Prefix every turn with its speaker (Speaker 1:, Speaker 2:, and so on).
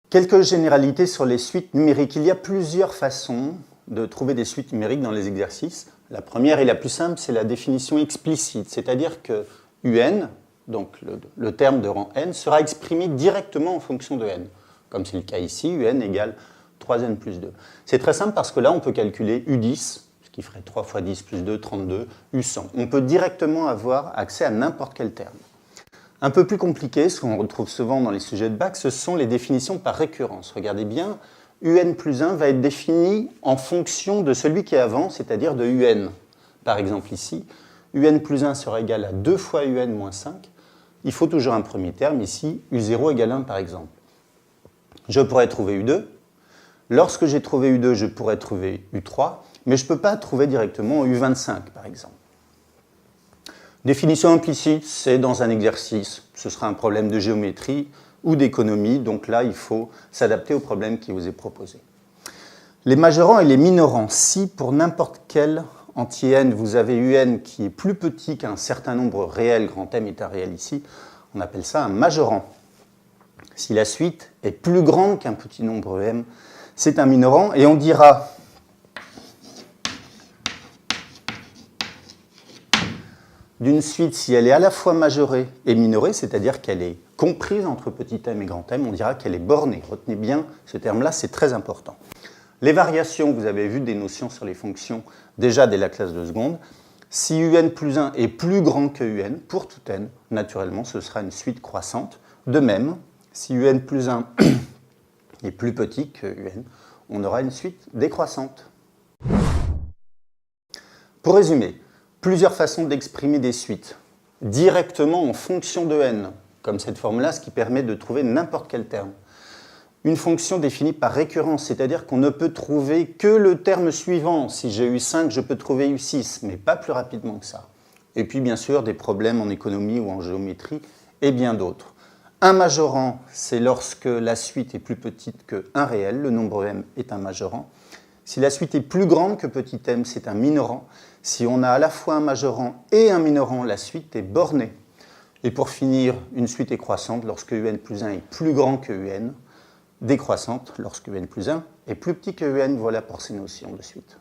Speaker 1: Quelques généralités sur les suites numériques. Il y a plusieurs façons de trouver des suites numériques dans les exercices. La première et la plus simple, c'est la définition explicite, c'est-à-dire que UN, donc le terme de rang n, sera exprimé directement en fonction de n, comme c'est le cas ici, UN égale 3n plus 2. C'est très simple parce que là, on peut calculer U10, ce qui ferait 3 fois 10 plus 2, 32, U100. On peut directement avoir accès à n'importe quel terme. Un peu plus compliqué, ce qu'on retrouve souvent dans les sujets de bac, ce sont les définitions par récurrence. Regardez bien, UN plus 1 va être défini en fonction de celui qui est avant, c'est-à-dire de UN. Par exemple ici, UN plus 1 sera égal à 2 fois UN moins 5. Il faut toujours un premier terme, ici, U0 égale 1 par exemple. Je pourrais trouver U2. Lorsque j'ai trouvé U2, je pourrais trouver U3, mais je ne peux pas trouver directement U25 par exemple. Définition implicite, c'est dans un exercice, ce sera un problème de géométrie ou d'économie, donc là il faut s'adapter au problème qui vous est proposé. Les majorants et les minorants, si pour n'importe quel entier n vous avez un qui est plus petit qu'un certain nombre réel, grand M est un réel ici, on appelle ça un majorant. Si la suite est plus grande qu'un petit nombre m, c'est un minorant et on dira d'une suite, si elle est à la fois majorée et minorée, c'est-à-dire qu'elle est comprise entre petit m et grand M, on dira qu'elle est bornée. Retenez bien ce terme-là, c'est très important. Les variations, vous avez vu des notions sur les fonctions déjà dès la classe de seconde. Si un plus 1 est plus grand que un, pour tout n, naturellement, ce sera une suite croissante. De même, si un plus 1 est plus petit que un, on aura une suite décroissante. Pour résumer, plusieurs façons d'exprimer des suites, directement en fonction de n, comme cette forme-là, ce qui permet de trouver n'importe quel terme. Une fonction définie par récurrence, c'est-à-dire qu'on ne peut trouver que le terme suivant. Si j'ai U5, je peux trouver U6, mais pas plus rapidement que ça. Et puis, bien sûr, des problèmes en économie ou en géométrie, et bien d'autres. Un majorant, c'est lorsque la suite est plus petite qu'un réel, le nombre m est un majorant. Si la suite est plus grande que petit m, c'est un minorant. Si on a à la fois un majorant et un minorant, la suite est bornée. Et pour finir, une suite est croissante lorsque un plus 1 est plus grand que un, décroissante lorsque un plus 1 est plus petit que un. Voilà pour ces notions de suite.